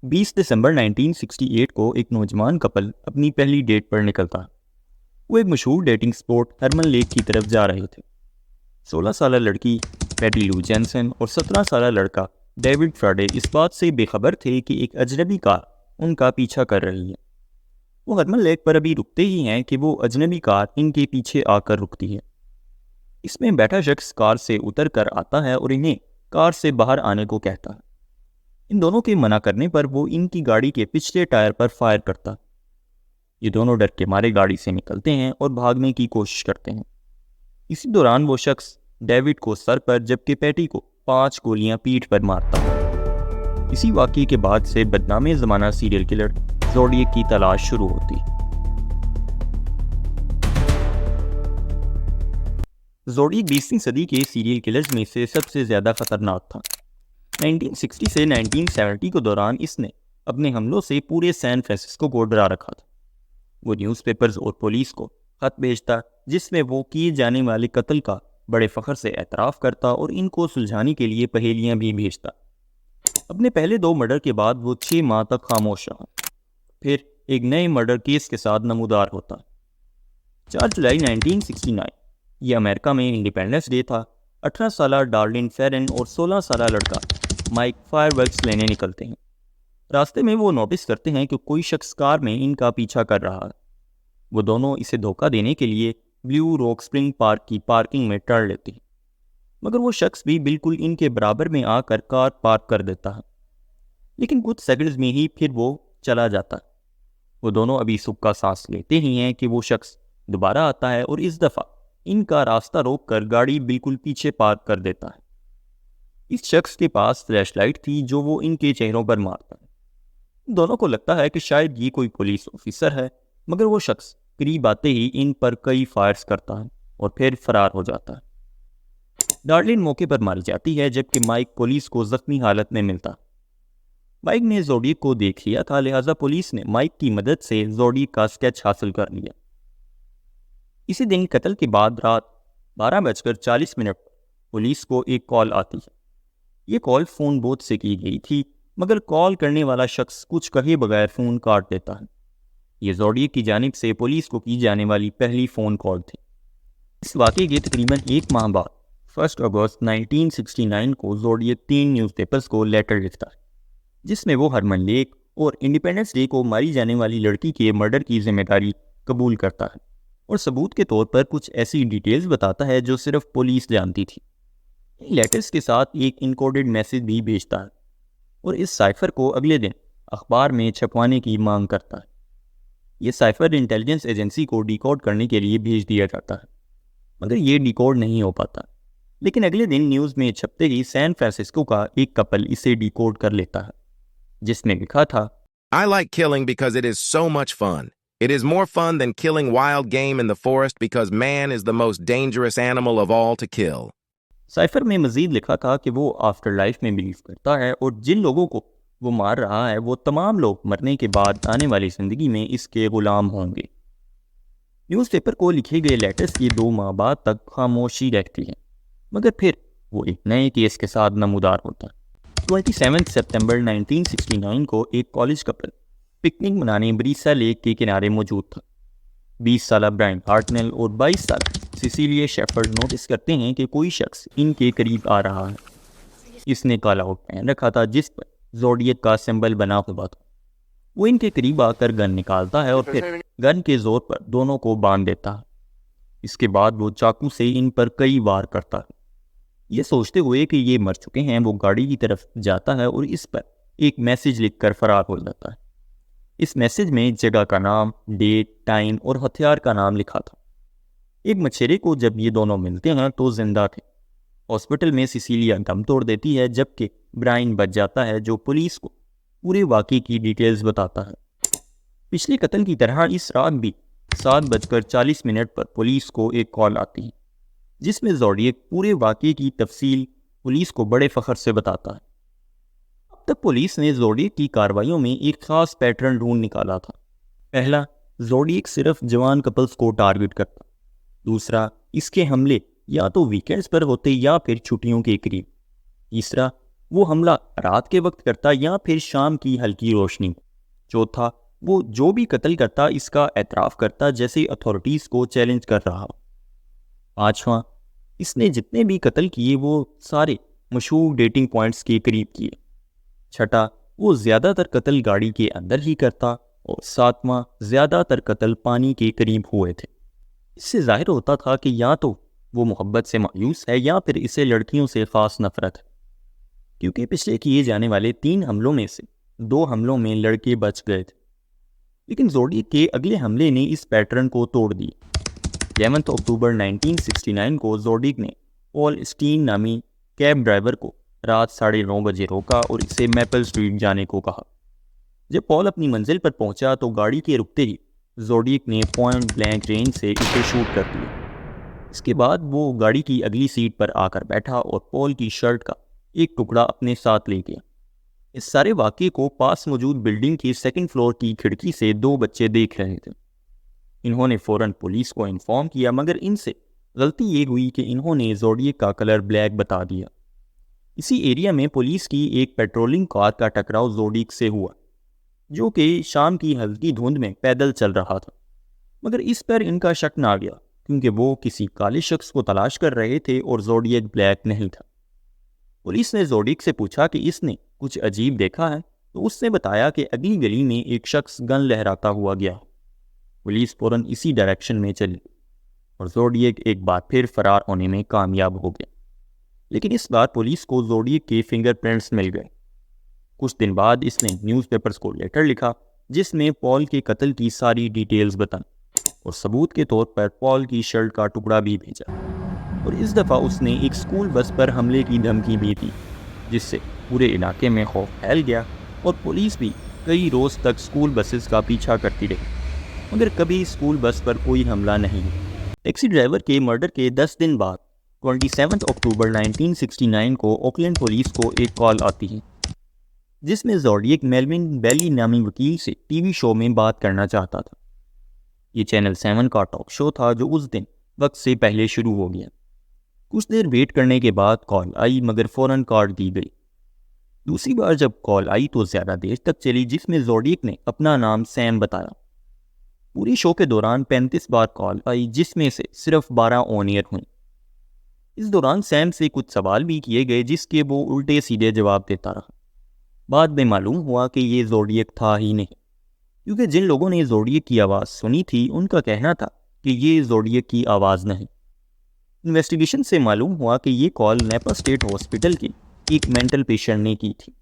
20 दिसंबर 1968 को एक नौजवान कपल अपनी पहली डेट पर निकलता है। वो एक मशहूर डेटिंग स्पॉट हरमन लेक की तरफ जा रहे थे। 16 साल लड़की पैटी लू जेनसन और 17 साल लड़का डेविड फ्राडे इस बात से बेखबर थे कि एक अजनबी कार उनका पीछा कर रही है। वो हरमन लेक पर अभी रुकते ही हैं कि वो अजनबी कार इनके पीछे आकर रुकती है। इसमें बैठा शख्स कार से उतर कर आता है और इन्हें कार से बाहर आने को कहता है। इन दोनों के मना करने पर वो इनकी गाड़ी के पिछले टायर पर फायर करता है। ये दोनों डर के मारे गाड़ी से निकलते हैं और भागने की कोशिश करते हैं। इसी दौरान वो शख्स डेविड को सर पर जबकि पैटी को 5 गोलियां पीठ पर मारता है। इसी वाकये के बाद से बदनामे ज़माना सीरियल किलर ज़ोडिएक की तलाश शुरू होती। ज़ोडिएक 20वीं सदी के सीरियल किलर्स में से सबसे ज़्यादा खतरनाक था। 1960 से 1970 के दौरान इसने अपने हमलों से पूरे सैन फ्रांसिस्को को डरा रखा था। वो न्यूज़पेपर्स और पुलिस को खत भेजता जिसमें वो किए जाने वाले कत्ल का बड़े फख्र से एतराफ़ करता और इनको सुलझाने के लिए पहेलियां भी भेजता। अपने पहले 2 मर्डर के बाद वो 6 माह तक खामोश रहा, फिर एक नए मर्डर केस के साथ नमूदार होता। 4 जुलाई 1969 ये अमेरिका में इंडिपेंडेंस डे था। 18 साल डार्लिन फेरन और 16 साल लड़का माइक फायरवर्क्स लेने निकलते हैं। रास्ते में वो नोटिस करते हैं कि कोई शख्स कार में इनका पीछा कर रहा है। वो दोनों इसे धोखा देने के लिए ब्लू रॉक स्प्रिंग पार्क की पार्किंग में टर्न लेते हैं, मगर वो शख्स भी बिल्कुल इनके बराबर में आकर कार पार्क कर देता है, लेकिन कुछ सेकंड्स में ही फिर वो चला जाता है। वो दोनों अभी सुख का सांस लेते ही हैं कि वो शख्स दोबारा आता है और इस दफ़ा इनका रास्ता रोककर गाड़ी बिल्कुल पीछे पार्क कर देता है। इस शख्स के पास फ्लैशलाइट थी जो वो इनके चेहरों पर मारता है। दोनों को लगता है कि शायद ये कोई पुलिस ऑफिसर है, मगर वो शख्स करीब आते ही इन पर कई फायर्स करता है और फिर फरार हो जाता है। डार्लिन मौके पर मारी जाती है जबकि माइक पुलिस को जख्मी हालत में मिलता है। माइक ने ज़ोडिएक को देख लिया था, लिहाजा पुलिस ने माइक की मदद से ज़ोडिएक का स्केच हासिल कर लिया। इसी दिन कत्ल के बाद रात 12:40 पुलिस को एक कॉल आती है। ये कॉल फ़ोन बूथ से की गई थी, मगर कॉल करने वाला शख्स कुछ कहे बगैर फ़ोन काट देता है। ये ज़ोडिएक की जानिब से पुलिस को की जाने वाली पहली फ़ोन कॉल थी। इस वाक़ये के तकरीबन 1 माह बाद 1 अगस्त 1969 को ज़ोडिएक 3 न्यूज़पेपर्स को लेटर लिखता है, जिसमें वो हरमन लेक और इंडिपेंडेंस डे को मारी जाने वाली लड़की के मर्डर की जिम्मेदारी कबूल करता है और सबूत के तौर पर कुछ ऐसी डिटेल्स बताता है जो सिर्फ पुलिस जानती थी। इन लेटर्स के साथ एक इनकोडेड मैसेज भी भेजता है और इस साइफर को अगले दिन अखबार में छपवाने की मांग करता है। ये साइफर इंटेलिजेंस एजेंसी को डिकोड करने के लिए भेज दिया जाता है, मगर ये डिकोड नहीं हो पाता। लेकिन अगले दिन न्यूज़ में छपते ही सैन फ्रांसिस्को का एक कपल इसे डिकोड कर लेता है, जिसमें लिखा था, I like killing because it is so much fun. It is more fun than killing wild game in the forest because man is the most dangerous animal of all to kill. Cipher में मजीद लिखा था कि वो after life में believe करता है और जिन लोगों को वो मार रहा है वो तमाम लोग मरने के बाद आने वाली ज़िंदगी में इसके गुलाम होंगे। न्यूज़पेपर को लिखे गए लेटर्स की 2 माह बाद तक खामोशी रहती है, मगर फिर वो एक नए केस के साथ नमूदार होता है। 27 सितंबर 1969 को एक कॉलेज कपल पिकनिक मनाने ब्रीसा लेक के किनारे मौजूद था। 20 साल ब्रायन हार्टनेल और 22 साल सिसिलिया शेफर्ड नोटिस करते हैं कि कोई शख्स इनके करीब आ रहा है। इसने काला कोट पहन रखा था जिस पर ज़ोडिएक का सिंबल बना हुआ था। वो इनके करीब आकर गन निकालता है और फिर गन के जोर पर दोनों को बांध देता है। इसके बाद वो चाकू से इन पर कई वार करता है। ये सोचते हुए कि ये मर चुके हैं, वो गाड़ी की तरफ जाता है और इस पर एक मैसेज लिखकर फरार हो जाता है। इस मैसेज में जगह का नाम, डेट, टाइम और हथियार का नाम लिखा था। एक मछेरे को जब ये दोनों मिलते हैं तो जिंदा थे। हॉस्पिटल में सिसिलिया दम तोड़ देती है जबकि ब्रायन बच जाता है, जो पुलिस को पूरे वाक़ये की डिटेल्स बताता है। पिछले कत्ल की तरह इस रात भी 7:40 पर पुलिस को एक कॉल आती है, जिसमें ज़ोडिएक पूरे वाक़ये की तफसील पुलिस को बड़े फ़ख्र से बताता है। अब तक पुलिस ने ज़ोडिएक की कार्रवाइयों में एक ख़ास पैटर्न ढूंढ निकाला था। पहला, ज़ोडिएक सिर्फ जवान कपल्स को टारगेट करता। दूसरा, इसके हमले या तो वीकेंड्स पर होते या फिर छुट्टियों के करीब। तीसरा, वो हमला रात के वक्त करता या फिर शाम की हल्की रोशनी में। चौथा, वो जो भी कत्ल करता इसका एतराफ़ करता जैसे अथॉरिटीज़ को चैलेंज कर रहा हो। पाँचवा, इसने जितने भी कत्ल किए वो सारे मशहूर डेटिंग पॉइंट्स के करीब किए। छठा, वो ज़्यादातर कत्ल गाड़ी के अंदर ही करता। और सातवां, ज़्यादातर कत्ल पानी के करीब हुए थे। इससे जाहिर होता था कि या तो वो मोहब्बत से मायूस है या फिर इसे लड़कियों से ख़ास नफरत है, क्योंकि पिछले किए जाने वाले 3 हमलों में से 2 हमलों में लड़के बच गए थे। लेकिन ज़ोडिएक के अगले हमले ने इस पैटर्न को तोड़ दिया। 11 अक्टूबर 1969 को ज़ोडिएक ने पॉल स्टीन नामी कैब ड्राइवर को रात 9:30 बजे रोका और इसे मैपल स्ट्रीट जाने को कहा। जब पॉल अपनी मंजिल पर पहुंचा तो गाड़ी के रुकते ही ज़ोडिएक ने पॉइंट ब्लैंक रेंज से इसे शूट कर दिया। इसके बाद वो गाड़ी की अगली सीट पर आकर बैठा और पॉल की शर्ट का एक टुकड़ा अपने साथ ले गया। इस सारे वाक़ये को पास मौजूद बिल्डिंग की 2nd फ्लोर की खिड़की से 2 बच्चे देख रहे थे। इन्होंने फ़ौरन पुलिस को इन्फॉर्म किया, मगर इनसे गलती ये हुई कि इन्होंने ज़ोडिएक का कलर ब्लैक बता दिया। इसी एरिया में पुलिस की एक पेट्रोलिंग कार का टकराव ज़ोडिएक से हुआ, जो कि शाम की हल्की धुंध में पैदल चल रहा था। मगर इस पर इनका शक ना गया, क्योंकि वो किसी काले शख्स को तलाश कर रहे थे और ज़ोडिएक ब्लैक नहीं था। पुलिस ने ज़ोडिएक से पूछा कि इसने कुछ अजीब देखा है, तो उसने बताया कि अगली गली में एक शख्स गन लहराता हुआ गया। पुलिस फौरन इसी डायरेक्शन में चली और ज़ोडिएक एक बार फिर फरार होने में कामयाब हो गया। लेकिन इस बार पुलिस को ज़ोडिएक के फिंगरप्रिंट्स मिल गए। कुछ दिन बाद इसने न्यूज़पेपर्स को लेटर लिखा जिसमें पॉल के कत्ल की सारी डिटेल्स बताई और सबूत के तौर पर पॉल की शर्ट का टुकड़ा भी भेजा। और इस दफ़ा उसने एक स्कूल बस पर हमले की धमकी भी दी, जिससे पूरे इलाके में खौफ फैल गया और पुलिस भी कई रोज़ तक स्कूल बसेस का पीछा करती रही, मगर कभी स्कूल बस पर कोई हमला नहीं हुआ। टैक्सी ड्राइवर के मर्डर के 10 दिन बाद 27 अक्टूबर 1969 को ओकलैंड पुलिस को एक कॉल आती है, जिसमें ज़ोडिएक मेलविन बेली नामी वकील से टीवी शो में बात करना चाहता था। ये चैनल 7 का टॉक शो था जो उस दिन वक्त से पहले शुरू हो गया। कुछ देर वेट करने के बाद कॉल आई, मगर फ़ौरन काट दी गई। दूसरी बार जब कॉल आई तो ज़्यादा देर तक चली, जिसमें ज़ोडिएक ने अपना नाम सैम बताया। पूरी शो के दौरान 35 बार कॉल आई, जिसमें से सिर्फ 12 ऑन एयर हुई। इस दौरान सैम से कुछ सवाल भी किए गए, जिसके वो उल्टे सीधे जवाब देता रहा। बाद में मालूम हुआ कि ये ज़ोडिएक था ही नहीं, क्योंकि जिन लोगों ने ज़ोडिएक की आवाज़ सुनी थी उनका कहना था कि ये ज़ोडिएक की आवाज़ नहीं। इन्वेस्टिगेशन से मालूम हुआ कि ये कॉल नेपा स्टेट हॉस्पिटल के एक मेंटल पेशेंट ने की थी।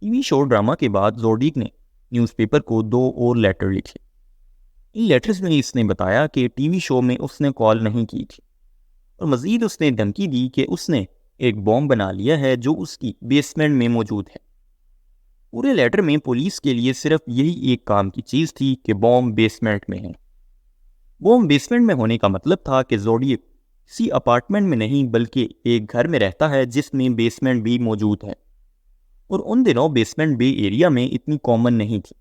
टीवी शो ड्रामा के बाद ज़ोडिएक ने न्यूज़पेपर को 2 और लेटर लिखे। इन लेटर्स में इसने बताया कि टीवी शो में उसने कॉल नहीं की थी और मज़ीद उसने धमकी दी कि उसने एक बॉम्ब बना लिया है जो उसकी बेसमेंट में मौजूद है। पूरे लेटर में पुलिस के लिए सिर्फ यही एक काम की चीज़ थी कि बॉम्ब बेसमेंट में है। बॉम्ब बेसमेंट में होने का मतलब था कि ज़ोडिएक किसी अपार्टमेंट में नहीं बल्कि एक घर में रहता है जिसमें बेसमेंट भी मौजूद है, और उन दिनों बेसमेंट बे एरिया में इतनी कॉमन नहीं थी,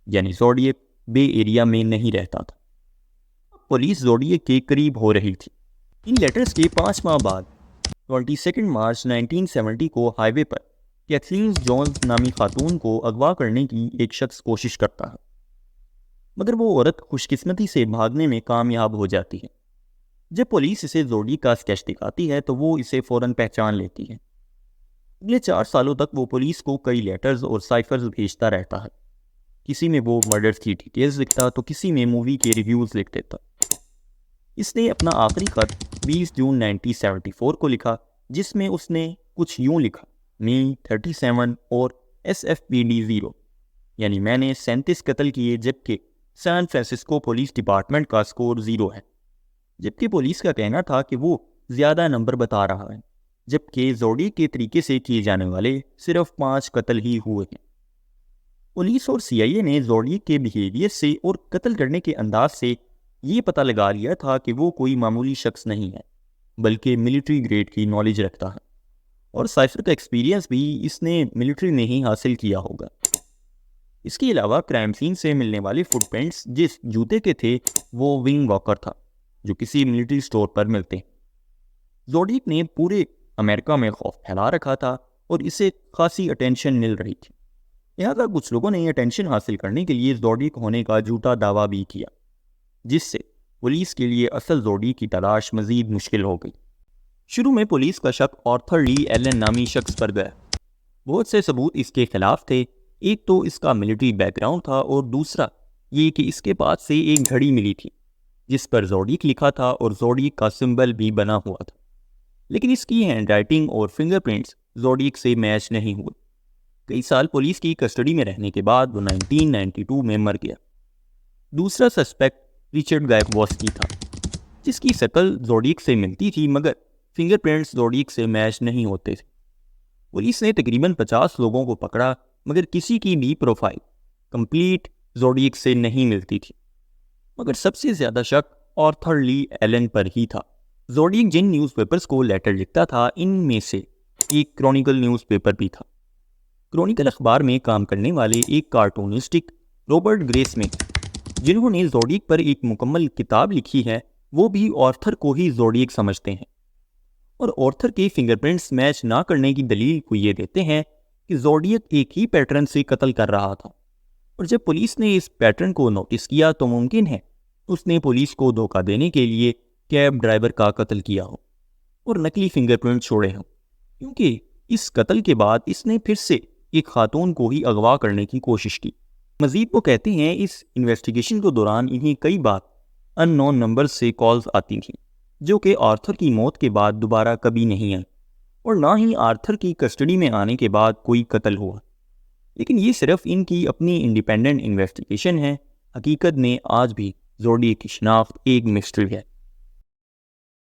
यानी ज़ोडिएक बे एरिया में नहीं रहता था। पुलिस ज़ोडिएक के करीब हो रही थी। इन लेटर्स के 5 माह बाद 22 मार्च 1970 को हाईवे पर कैथलीन जोन्स नामी खातून को अगवा करने की एक शख्स कोशिश करता है, मगर वो औरत खुशकिस्मती से भागने में कामयाब हो जाती है। जब पुलिस इसे ज़ोडिएक का स्केच दिखाती है तो वो इसे फ़ौरन पहचान लेती है। अगले 4 सालों तक वो पुलिस को कई लेटर्स और साइफर्स भेजता रहता है। किसी में वो मर्डर्स की डिटेल्स लिखता तो किसी में मूवी के रिव्यूज़ लिख देता। इसने अपना आखिरी खत 20 जून 1974 को लिखा, जिसमें उसने कुछ यूँ लिखा, मी 37 और SFPD 0, यानी मैंने 37 कत्ल किए, जबकि सैन फ्रांसिस्को पुलिस डिपार्टमेंट का स्कोर 0 है। जबकि पुलिस का कहना था कि वो ज़्यादा नंबर बता रहा है, जबकि ज़ोडिएक के तरीके से किए जाने वाले सिर्फ 5 कत्ल ही हुए हैं। पुलिस और CIA ने ज़ोडिएक के बिहेवियर से और कत्ल करने के अंदाज से ये पता लगा लिया था कि वो कोई मामूली शख्स नहीं है, बल्कि मिलिट्री ग्रेड की नॉलेज रखता है, और साइफर का एक्सपीरियंस भी इसने मिलिट्री में ही हासिल किया होगा। इसके अलावा क्राइम सीन से मिलने वाले फुटप्रिंट्स जिस जूते के थे वो विंग वॉकर था, जो किसी मिलिट्री स्टोर पर मिलते हैं। ज़ोडिएक ने पूरे अमेरिका में खौफ फैला रखा था और इसे खासी अटेंशन मिल रही थी। लिहाजा कुछ लोगों ने अटेंशन हासिल करने के लिए ज़ोडिएक होने का झूठा दावा भी किया, जिससे पुलिस के लिए असल ज़ोडिएक की तलाश मज़ीद मुश्किल हो गई। शुरू में पुलिस का शक आर्थर ली एलन नामी शख्स पर गया। बहुत से सबूत इसके खिलाफ थे। एक तो इसका मिलिट्री बैकग्राउंड था और दूसरा ये कि इसके पास से एक घड़ी मिली थी जिस पर ज़ोडिएक लिखा था और ज़ोडिएक का सिंबल भी बना हुआ था। लेकिन इसकी हैंडराइटिंग और फिंगरप्रिंट्स ज़ोडिएक से मैच नहीं हुए। कई साल पुलिस की कस्टडी में रहने के बाद वो 1992 में मर गया। दूसरा सस्पेक्ट रिचर्ड गायकवॉस्की था, जिसकी शक्ल ज़ोडिएक से मिलती थी मगर फिंगरप्रिंट्स ज़ोडिएक से मैच नहीं होते थे। पुलिस ने तकरीबन 50 लोगों को पकड़ा मगर किसी की भी प्रोफाइल कंप्लीट ज़ोडिएक से नहीं मिलती थी। मगर सबसे ज़्यादा शक आर्थर ली एलन पर ही था। ज़ोडिएक जिन न्यूज़पेपर्स को लेटर लिखता था, इनमें से एक क्रॉनिकल न्यूज़पेपर भी था। क्रॉनिकल अखबार में काम करने वाले एक कार्टूनिस्टिक रॉबर्ट ग्रेस्मिथ, जिन्होंने ज़ोडिएक पर एक मुकम्मल किताब लिखी है, वो भी आर्थर को ही ज़ोडिएक समझते हैं और आर्थर के फिंगरप्रिंट्स मैच ना करने की दलील को ये देते हैं कि ज़ोडिएक एक ही पैटर्न से कत्ल कर रहा था और जब पुलिस ने इस पैटर्न को नोटिस किया तो मुमकिन है उसने पुलिस को धोखा देने के लिए कैब ड्राइवर का कत्ल किया हो और नकली फिंगरप्रिंट छोड़े हों, क्योंकि इस कत्ल के बाद इसने फिर से एक खातून को ही अगवा करने की कोशिश की। मजीद वो कहते हैं इस इन्वेस्टिगेशन के दौरान इन्हें कई बार अननोन नंबर से कॉल्स आती थीं जो कि आर्थर की मौत के बाद दोबारा कभी नहीं आई और ना ही आर्थर की कस्टडी में आने के बाद कोई कत्ल हुआ। लेकिन ये सिर्फ इनकी अपनी इंडिपेंडेंट इन्वेस्टिगेशन है। हकीकत में आज भी ज़ोडिएक की शिनाख्त एक मिस्ट्री है।